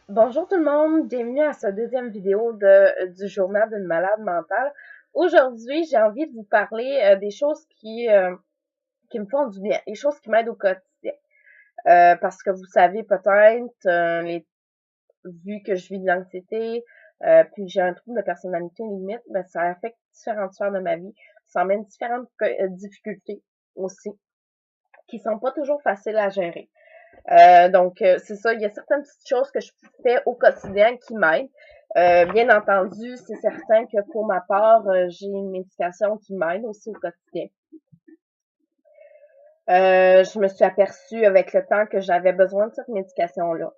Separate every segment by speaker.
Speaker 1: Bonjour tout le monde, bienvenue à cette deuxième vidéo du journal d'une malade mentale. Aujourd'hui, j'ai envie de vous parler des choses qui me font du bien, des choses qui m'aident au quotidien. Parce que vous savez peut-être, vu que je vis de l'anxiété, puis j'ai un trouble de personnalité limite, ben, ça affecte différentes sphères de ma vie. Ça emmène différentes difficultés aussi, qui sont pas toujours faciles à gérer. Donc, c'est ça, il y a certaines petites choses que je fais au quotidien qui m'aident. Bien entendu, c'est certain que pour ma part, j'ai une médication qui m'aide aussi au quotidien. Je me suis aperçue avec le temps que j'avais besoin de cette médication-là.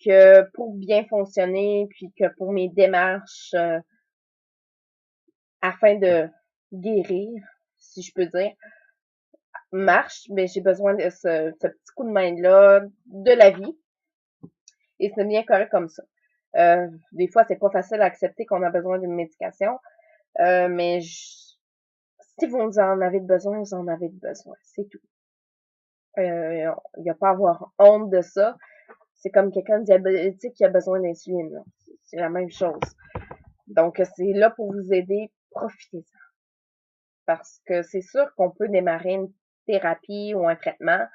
Speaker 1: Que pour bien fonctionner, puis que pour mes démarches afin de guérir, si je peux dire, marche, mais j'ai besoin de ce petit coup de main-là de la vie. Et c'est bien correct comme ça. Des fois, c'est pas facile à accepter qu'on a besoin d'une médication, mais si vous en avez besoin, vous en avez besoin. C'est tout. Il n'y a pas à avoir honte de ça. C'est comme quelqu'un de diabétique qui a besoin d'insuline. C'est la même chose. Donc, c'est là pour vous aider. Profitez-en. Parce que c'est sûr qu'on peut démarrer une thérapie ou un traitement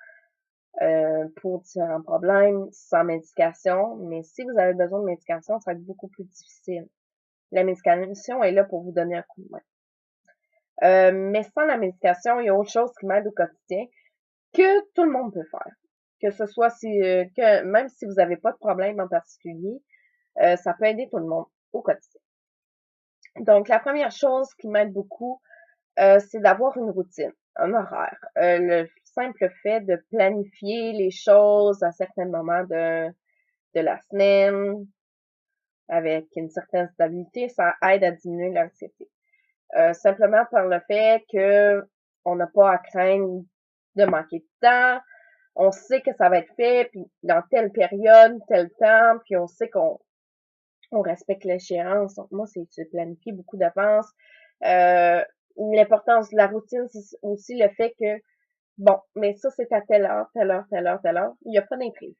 Speaker 1: pour différents problèmes sans médication, mais si vous avez besoin de médication, ça va être beaucoup plus difficile. La médication est là pour vous donner un coup de main. Mais sans la médication, il y a autre chose qui m'aide au quotidien que tout le monde peut faire. Que ce soit que même si vous n'avez pas de problème en particulier, ça peut aider tout le monde au quotidien. Donc, la première chose qui m'aide beaucoup, c'est d'avoir une routine, un horaire. Le simple fait de planifier les choses à certains moments de la semaine, avec une certaine stabilité, ça aide à diminuer l'anxiété. Simplement par le fait que on n'a pas à craindre de manquer de temps. On sait que ça va être fait, puis dans telle période, tel temps, puis on sait qu'on respecte l'échéance. Donc, moi, c'est planifier beaucoup d'avance. L'importance de la routine, c'est aussi le fait que, bon, mais ça, c'est à telle heure, telle heure, telle heure, telle heure. Il n'y a pas d'imprévu.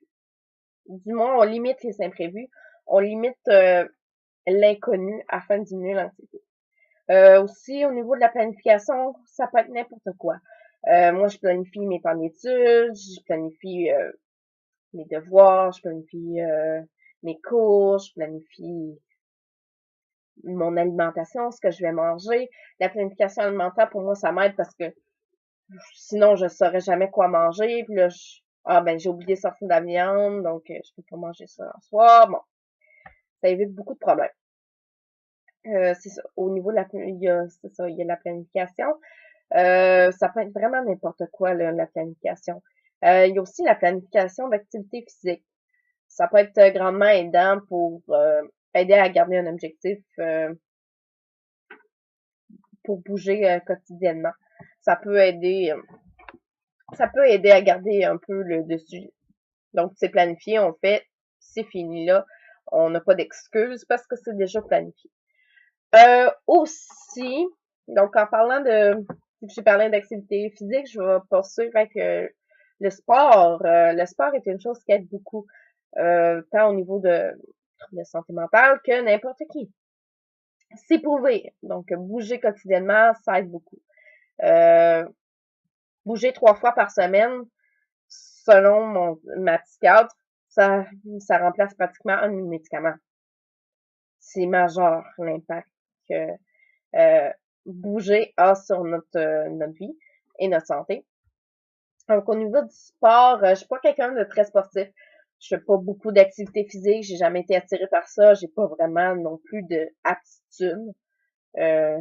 Speaker 1: Du moins, on limite les imprévus. On limite l'inconnu afin de diminuer l'anxiété. Aussi, au niveau de la planification, ça peut être n'importe quoi. Moi, je planifie mes temps d'études, je planifie mes devoirs, je planifie mes cours, je planifie mon alimentation, ce que je vais manger. La planification alimentaire, pour moi, ça m'aide parce que sinon, je saurais jamais quoi manger. Puis là, j'ai oublié de sortir de la viande, donc je peux pas manger ça en soir. Bon, ça évite beaucoup de problèmes. C'est ça. Au niveau de c'est ça, il y a la planification. Ça peut être vraiment n'importe quoi, là, la planification. Il y a aussi la planification d'activité physique. Ça peut être grandement aidant pour aider à garder un objectif pour bouger quotidiennement. Ça peut aider à garder un peu le dessus. Donc, c'est planifié, on fait, c'est fini là. On n'a pas d'excuses parce que c'est déjà planifié. Aussi, donc en parlant j'ai parlé d'activité physique, je vais poursuivre avec le sport. Le sport est une chose qui aide beaucoup, tant au niveau de santé mentale que n'importe qui. C'est prouvé. Donc, bouger quotidiennement, ça aide beaucoup. Euh, Bouger 3 fois par semaine, selon ma psychiatre, ça remplace pratiquement un médicament. C'est majeur l'impact que bouger a sur notre vie et notre santé. Donc, au niveau du sport, je suis pas quelqu'un de très sportif. Je fais pas beaucoup d'activités physiques. J'ai jamais été attirée par ça. J'ai pas vraiment non plus de aptitude. Euh,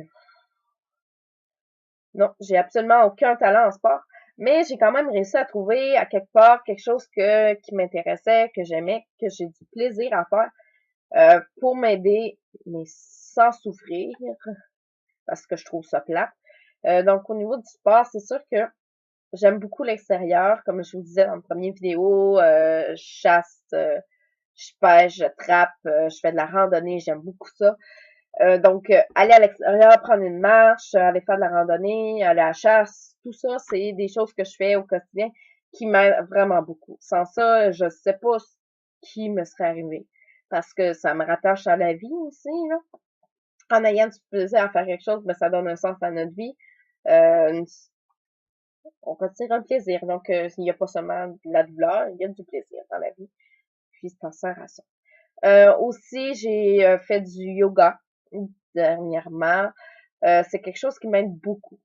Speaker 1: non, j'ai absolument aucun talent en sport. Mais j'ai quand même réussi à trouver à quelque part quelque chose qui m'intéressait, que j'aimais, que j'ai du plaisir à faire pour m'aider, mais sans souffrir, parce que je trouve ça plate. Donc, au niveau du sport, c'est sûr que j'aime beaucoup l'extérieur. Comme je vous disais dans la première vidéo, je chasse, je pêche, je trappe, je fais de la randonnée, j'aime beaucoup ça. Donc, aller à l'extérieur, prendre une marche, aller faire de la randonnée, aller à la chasse, tout ça, c'est des choses que je fais au quotidien qui m'aident vraiment beaucoup. Sans ça, je sais pas ce qui me serait arrivé. parce que ça me rattache à la vie aussi, là. En ayant du plaisir à faire quelque chose, ben, ça donne un sens à notre vie. Euh, on retire un plaisir. Donc, il n'y a pas seulement de la douleur, il y a du plaisir dans la vie. Puis, ça sert à ça. Aussi, j'ai fait du yoga dernièrement. C'est quelque chose qui m'aide beaucoup.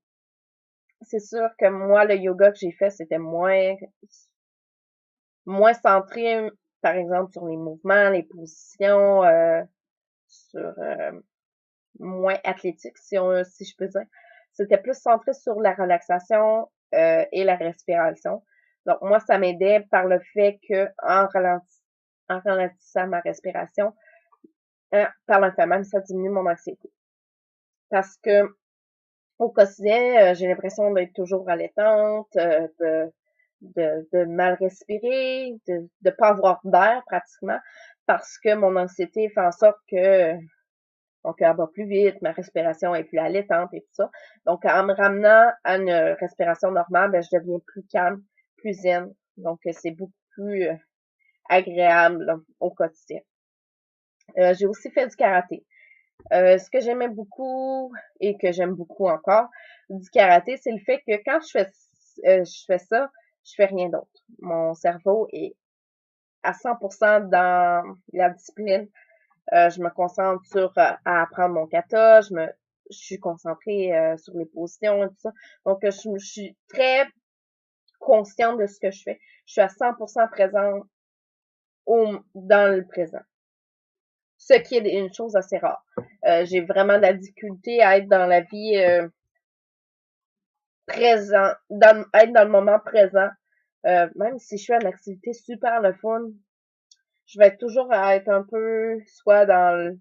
Speaker 1: C'est sûr que moi, le yoga que j'ai fait, c'était moins centré, par exemple, sur les mouvements, les positions, sur moins athlétique, si je peux dire. C'était plus centré sur la relaxation et la respiration. Donc, moi, ça m'aidait par le fait que en ralentissant ma respiration, par le fait même, ça diminue mon anxiété. Parce que au quotidien, j'ai l'impression d'être toujours allaitante, de mal respirer, de pas avoir d'air pratiquement, parce que mon anxiété fait en sorte que mon cœur bat plus vite, ma respiration est plus allaitante et tout ça. Donc, en me ramenant à une respiration normale, ben, je deviens plus calme, plus zen. Donc, c'est beaucoup plus agréable là, au quotidien. J'ai aussi fait du karaté. Ce que j'aimais beaucoup et que j'aime beaucoup encore du karaté, c'est le fait que quand je fais ça, je fais rien d'autre. Mon cerveau est à 100% dans la discipline. Je me concentre sur à apprendre mon kata, je suis concentrée sur les positions et tout ça. Donc, je suis très consciente de ce que je fais. Je suis à 100% présente dans le présent. Ce qui est une chose assez rare. J'ai vraiment de la difficulté à être dans la vie présent, être dans le moment présent. Même si je fais une activité super le fun, je vais toujours être un peu soit dans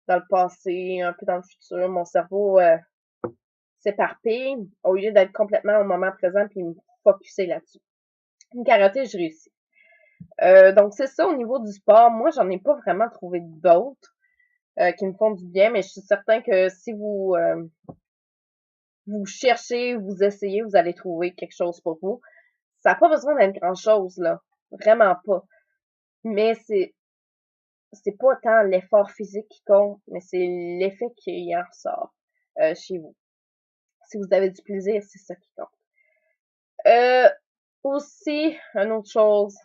Speaker 1: le passé, un peu dans le futur. Mon cerveau s'éparpille au lieu d'être complètement au moment présent puis me focusser là-dessus. Le karaté, je réussis. Donc c'est ça au niveau du sport. Moi, j'en ai pas vraiment trouvé d'autres qui me font du bien, mais je suis certain que si vous cherchez, vous essayez, vous allez trouver quelque chose pour vous. Ça n'a pas besoin d'être grand-chose, là. Vraiment pas. Mais c'est pas tant l'effort physique qui compte, mais c'est l'effet qui en ressort chez vous. Si vous avez du plaisir, c'est ça qui compte. Euh, Aussi, une autre chose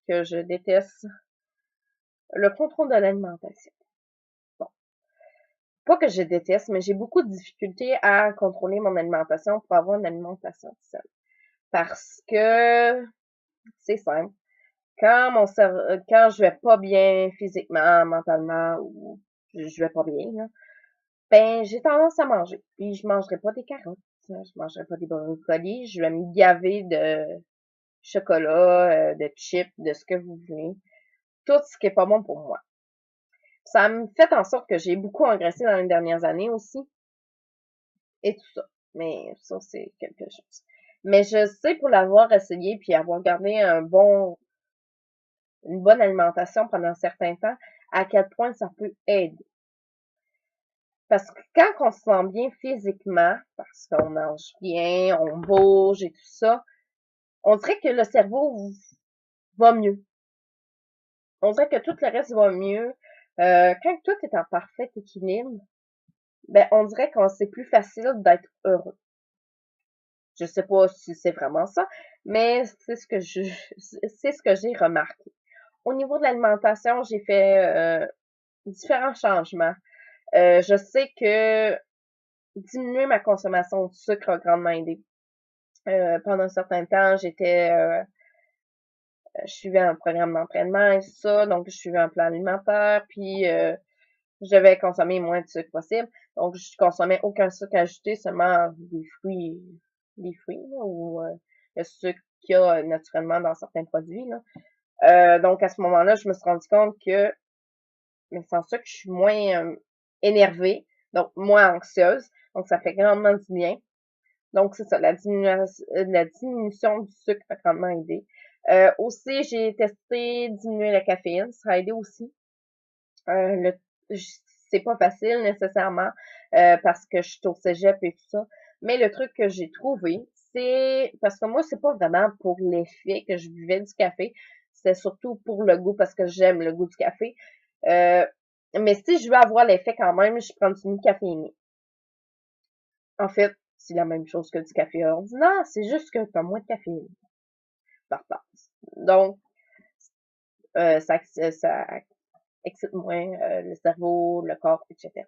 Speaker 1: que je déteste, le contrôle de l'alimentation. Bon, pas que je déteste, mais j'ai beaucoup de difficultés à contrôler mon alimentation pour avoir une alimentation saine. Parce que c'est simple. Quand je vais pas bien physiquement, mentalement, ou je vais pas bien, là, ben, j'ai tendance à manger. Puis je mangerai pas des carottes, je mangerai pas des brocolis, je vais me gaver de chocolat, de chips, de ce que vous voulez. Tout ce qui est pas bon pour moi. Ça me fait en sorte que j'ai beaucoup engraissé dans les dernières années aussi. Et tout ça. Mais ça, c'est quelque chose. Mais je sais pour l'avoir essayé puis avoir gardé une bonne alimentation pendant un certain temps, à quel point ça peut aider. Parce que quand on se sent bien physiquement, parce qu'on mange bien, on bouge et tout ça, on dirait que le cerveau va mieux. On dirait que tout le reste va mieux. Quand tout est en parfait équilibre, ben on dirait que c'est plus facile d'être heureux. Je sais pas si c'est vraiment ça, mais c'est ce que j'ai remarqué. Au niveau de l'alimentation, j'ai fait différents changements. Je sais que diminuer ma consommation de sucre a grandement aidé. Pendant un certain temps, je suivais un programme d'entraînement et tout ça, donc je suivais un plan alimentaire, puis je devais consommer moins de sucre possible. Donc, je consommais aucun sucre ajouté, seulement des fruits là, ou le sucre qu'il y a naturellement dans certains produits. Là. Donc, à ce moment-là, je me suis rendu compte que, mais sans sucre, je suis moins énervée, donc moins anxieuse. Donc, ça fait grandement du bien. Donc, c'est ça, la diminution du sucre a grandement aidé. Aussi, j'ai testé diminuer la caféine, ça a aidé aussi. Le c'est pas facile nécessairement parce que je suis au cégep et tout ça. Mais le truc que j'ai trouvé, c'est parce que moi, c'est pas vraiment pour l'effet que je buvais du café. C'est surtout pour le goût parce que j'aime le goût du café. Mais si je veux avoir l'effet quand même, je prends du caféiné. En fait, c'est la même chose que du café ordinaire, c'est juste que tu as moins de caféine par tasse. Donc, ça excite moins le cerveau, le corps, etc.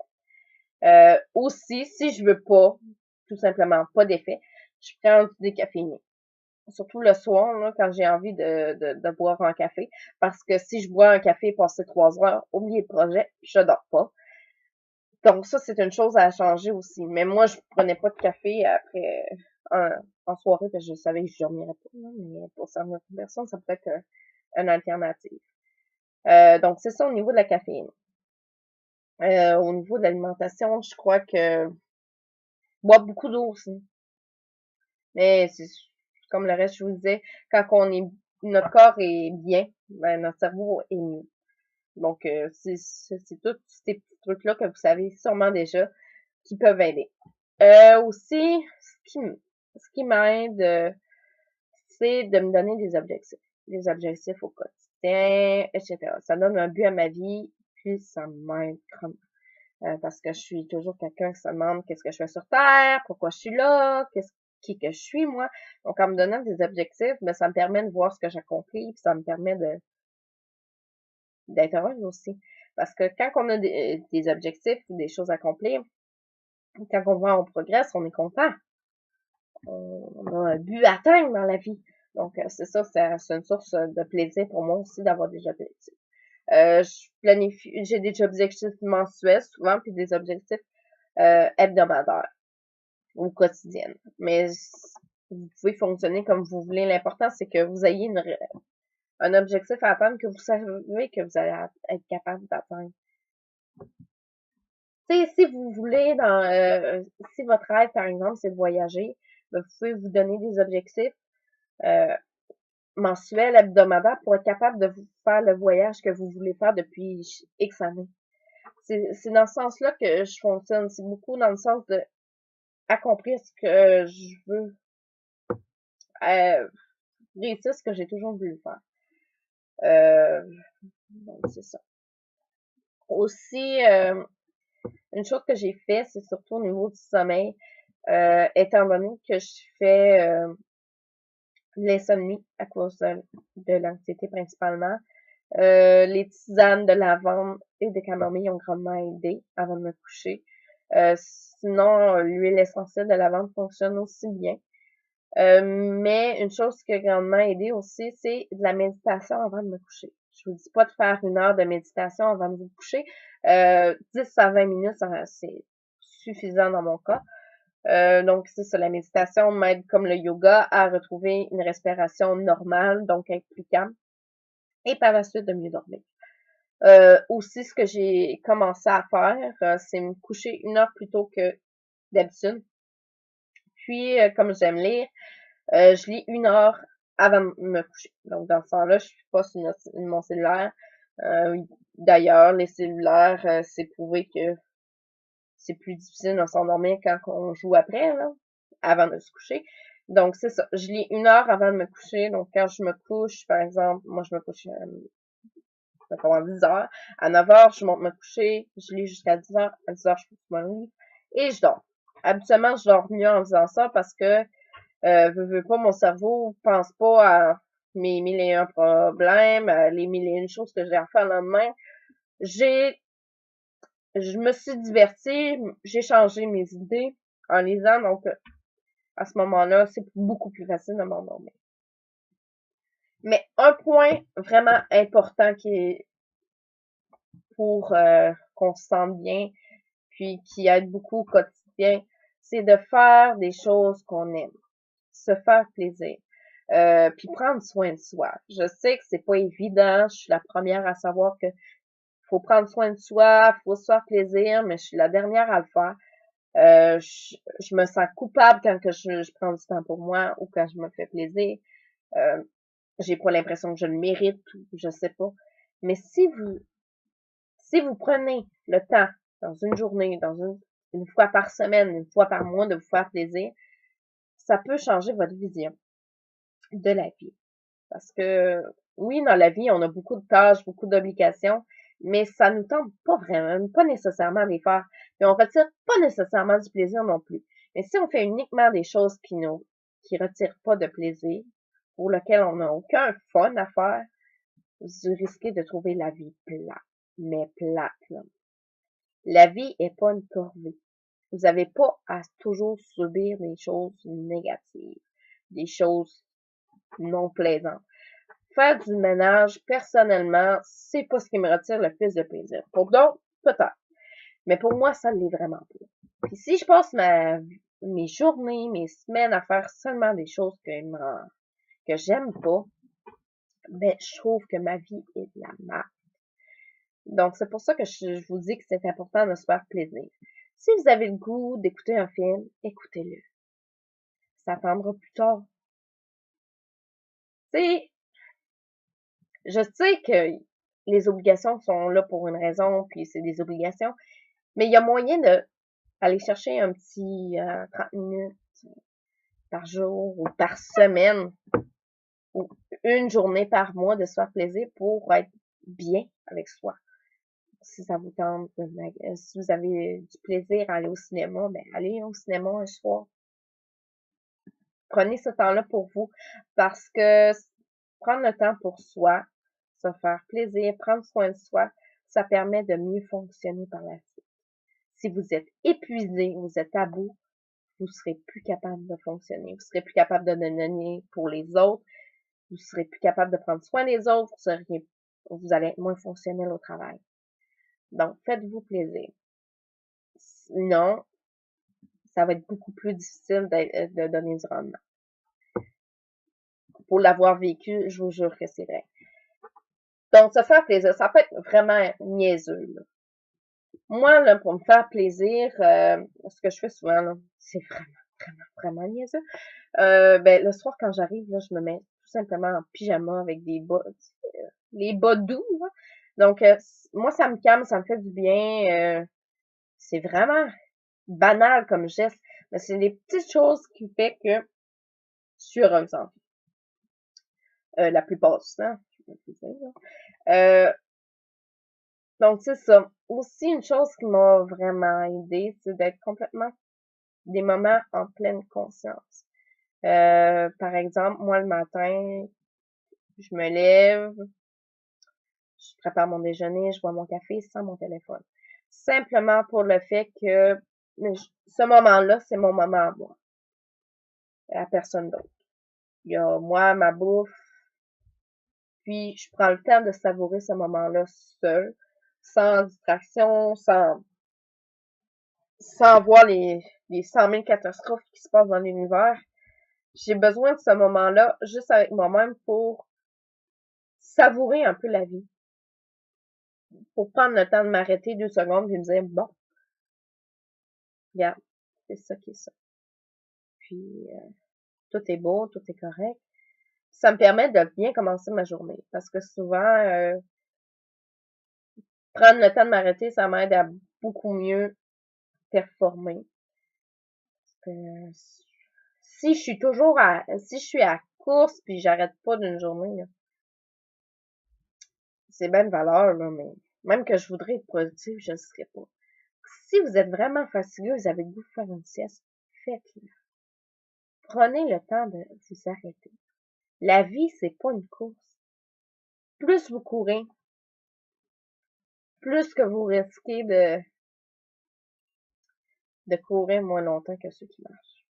Speaker 1: Aussi, si je veux pas, tout simplement pas d'effet, je prends du décaféiné. Surtout le soir, là, quand j'ai envie de boire un café. Parce que si je bois un café passé 3 heures, oubliez le projet, je dors pas. Donc ça, c'est une chose à changer aussi. Mais moi, je prenais pas de café après en soirée parce que je savais que je dormirais pas. Là, mais pour certaines personnes, ça peut être une alternative. Donc c'est ça au niveau de la caféine. Au niveau de l'alimentation, je crois que boire beaucoup d'eau aussi. Mais c'est comme le reste, je vous disais, quand notre corps est bien, ben, notre cerveau est mieux. Donc, c'est tous ces petits trucs-là que vous savez sûrement déjà qui peuvent aider. Aussi, ce qui m'aide, c'est de me donner des objectifs. Des objectifs au quotidien, etc. Ça donne un but à ma vie, puis ça m'aide grandement. Parce que je suis toujours quelqu'un qui se demande qu'est-ce que je fais sur Terre, pourquoi je suis là, qui que je suis, moi. Donc, en me donnant des objectifs, ben, ça me permet de voir ce que j'accomplis, puis ça me permet d'être heureuse aussi. Parce que quand on a des objectifs ou des choses à accomplir, quand on voit on progresse, on est content. On a un but à atteindre dans la vie. Donc, c'est ça, c'est une source de plaisir pour moi aussi d'avoir des objectifs. Je planifie, j'ai des objectifs mensuels souvent, puis des objectifs hebdomadaires ou quotidiennes. Mais vous pouvez fonctionner comme vous voulez. L'important, c'est que vous ayez un objectif à atteindre que vous savez que vous allez être capable d'atteindre. Tu sais, si vous voulez, si votre rêve, par exemple, c'est de voyager, ben, vous pouvez vous donner des objectifs mensuels, hebdomadaires, pour être capable de vous faire le voyage que vous voulez faire depuis X années. C'est dans ce sens-là que je fonctionne. C'est beaucoup dans le sens de accomplir ce que je veux, réussir ce que j'ai toujours voulu faire. Donc, c'est ça. Aussi, une chose que j'ai fait, c'est surtout au niveau du sommeil, étant donné que je fais l'insomnie à cause de l'anxiété principalement. Les tisanes de lavande et de camomille ont grandement aidé avant de me coucher. Sinon, l'huile essentielle de lavande fonctionne aussi bien. Mais une chose qui a grandement aidé aussi, c'est de la méditation avant de me coucher. Je vous dis pas de faire 1 heure de méditation avant de vous coucher. 10 à 20 minutes, c'est suffisant dans mon cas. Donc, c'est ça, la méditation m'aide comme le yoga à retrouver une respiration normale, donc être plus calme, et par la suite de mieux dormir. Aussi, ce que j'ai commencé à faire, c'est me coucher 1 heure plus tôt que d'habitude. Puis, comme j'aime lire, je lis 1 heure avant de me coucher. Donc, dans ce temps-là, je suis pas sur mon cellulaire. D'ailleurs, les cellulaires, c'est prouvé que c'est plus difficile de s'endormir quand on joue après, là, avant de se coucher. Donc, c'est ça. Je lis 1 heure avant de me coucher. Donc, quand je me couche, par exemple, moi, je me couche à 10 heures. À 9 heures, je monte me coucher. Je lis jusqu'à 10 heures. À 10 heures, je pousse mon lit. Et je dors. Habituellement, je dors mieux en faisant ça parce que veux pas, mon cerveau pense pas à mes 1001 problèmes, à les 1001 choses que j'ai à faire le lendemain. Je me suis divertie, j'ai changé mes idées en lisant, donc à ce moment-là, c'est beaucoup plus facile de m'endormir. Mais un point vraiment important qui est pour qu'on se sente bien, puis qui aide beaucoup au quotidien, c'est de faire des choses qu'on aime, se faire plaisir. Puis prendre soin de soi. Je sais que c'est pas évident, je suis la première à savoir que faut prendre soin de soi, faut se faire plaisir, mais je suis la dernière à le faire. Je me sens coupable quand que je prends du temps pour moi ou quand je me fais plaisir. J'ai pas l'impression que je le mérite ou je sais pas. Mais si vous prenez le temps dans une journée, une fois par semaine, une fois par mois de vous faire plaisir, ça peut changer votre vision de la vie. Parce que oui, dans la vie, on a beaucoup de tâches, beaucoup d'obligations, mais ça nous tente pas vraiment, pas nécessairement de les faire. Puis on retire pas nécessairement du plaisir non plus. Mais si on fait uniquement des choses qui retirent pas de plaisir, pour lequel on n'a aucun fun à faire, vous risquez de trouver la vie plate. Mais plate, là. La vie est pas une corvée. Vous n'avez pas à toujours subir des choses négatives, des choses non plaisantes. Faire du ménage, personnellement, c'est pas ce qui me retire le plus de plaisir. Pour d'autres, peut-être. Mais pour moi, ça ne l'est vraiment pas. Puis si je passe mes journées, mes semaines à faire seulement des choses que j'aime pas, ben, je trouve que ma vie est de la merde. Donc, c'est pour ça que je vous dis que c'est important de se faire plaisir. Si vous avez le goût d'écouter un film, écoutez-le. Ça attendra plus tard. Tu sais, je sais que les obligations sont là pour une raison, puis c'est des obligations, mais il y a moyen d'aller chercher un petit 30 minutes par jour ou par semaine ou une journée par mois de se faire plaisir pour être bien avec soi. Si ça vous tente, si vous avez du plaisir à aller au cinéma, ben allez au cinéma un soir. Prenez ce temps-là pour vous parce que prendre le temps pour soi, se faire plaisir, prendre soin de soi, ça permet de mieux fonctionner par la suite. Si vous êtes épuisé, vous êtes à bout, vous serez plus capable de fonctionner, vous serez plus capable de donner pour les autres, vous serez plus capable de prendre soin des autres, vous allez être moins fonctionnel au travail. Donc, faites-vous plaisir. Sinon, ça va être beaucoup plus difficile de donner du rendement. Pour l'avoir vécu, je vous jure que c'est vrai. Donc, se faire plaisir, ça peut être vraiment niaiseux, là. Moi, là, pour me faire plaisir, ce que je fais souvent, là, c'est vraiment niaiseux. Ben, le soir, quand j'arrive, là, je me mets tout simplement en pyjama avec des bas, les bas doux, là. Donc, moi, ça me calme, ça me fait du bien. C'est vraiment banal comme geste, mais c'est des petites choses qui font que je suis heureuse en vie. La plupart du temps, je peux dire, là. Donc, c'est ça. Aussi, une chose qui m'a vraiment aidée, c'est d'être complètement des moments en pleine conscience. Par exemple, moi, le matin, je me lève, je prépare mon déjeuner, je bois mon café sans mon téléphone. Simplement pour le fait que ce moment-là, c'est mon moment à moi, à personne d'autre. Il y a moi, ma bouffe, puis je prends le temps de savourer ce moment-là seul, sans distraction, sans voir les 100 000 catastrophes qui se passent dans l'univers. J'ai besoin de ce moment-là juste avec moi-même pour savourer un peu la vie. Pour prendre le temps de m'arrêter 2 secondes et me dire, bon, regarde, c'est ça qui est ça. Puis, tout est beau, tout est correct. Ça me permet de bien commencer ma journée. Parce que souvent, prendre le temps de m'arrêter, ça m'aide à beaucoup mieux performer. Parce que si je suis à course puis j'arrête pas d'une journée, là, c'est bien de valeur, là, mais même que je voudrais être productive, je ne serais pas. Si vous êtes vraiment fatigué, vous avez le goût de faire une sieste, faites-le. Prenez le temps de vous arrêter. La vie, c'est pas une course. Plus vous courez, plus que vous risquez de courir moins longtemps que ceux qui marchent.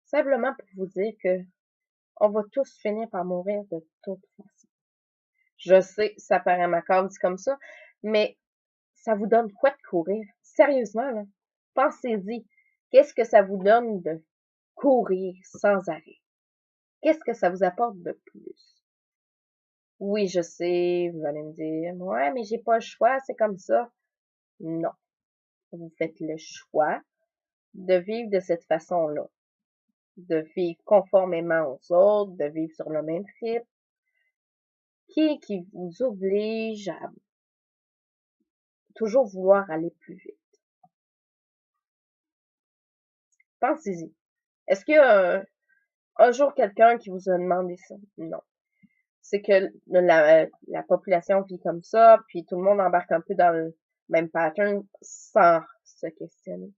Speaker 1: Simplement pour vous dire que on va tous finir par mourir de toute façon. Je sais, ça paraît macabre dit comme ça, mais ça vous donne quoi de courir? Sérieusement, là. Pensez-y. Qu'est-ce que ça vous donne de courir sans arrêt? Qu'est-ce que ça vous apporte de plus? Oui, je sais, vous allez me dire, ouais, mais j'ai pas le choix, c'est comme ça. Non. Vous faites le choix de vivre de cette façon-là. De vivre conformément aux autres, de vivre sur le même rythme, qui vous oblige à toujours vouloir aller plus vite. Pensez-y. Est-ce qu'il y a un jour quelqu'un qui vous a demandé ça? Non. c'est que la population vit comme ça, puis tout le monde embarque un peu dans le même pattern sans se questionner.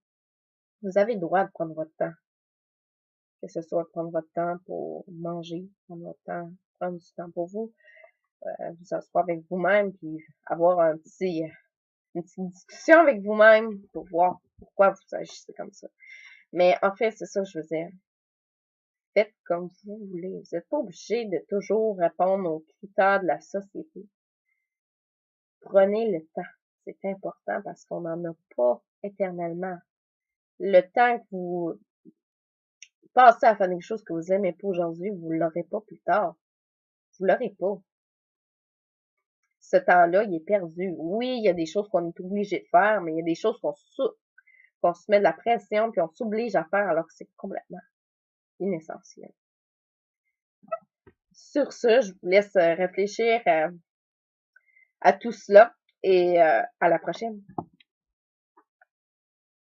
Speaker 1: Vous avez le droit de prendre votre temps. Que ce soit prendre votre temps pour manger, prendre votre temps, prendre du temps pour vous, vous asseoir avec vous-même, puis avoir une petite discussion avec vous-même pour voir pourquoi vous agissez comme ça. Mais en fait, c'est ça que je veux dire. Faites comme vous voulez. Vous n'êtes pas obligé de toujours répondre aux critères de la société. Prenez le temps. C'est important parce qu'on n'en a pas éternellement. Le temps que vous passez à faire des choses que vous aimez pas aujourd'hui, vous l'aurez pas plus tard. Vous l'aurez pas. Ce temps-là, il est perdu. Oui, il y a des choses qu'on est obligé de faire, mais il y a des choses qu'on se met de la pression puis on s'oblige à faire alors que c'est complètement inessentiel. Sur ce, je vous laisse réfléchir à tout cela et à la prochaine.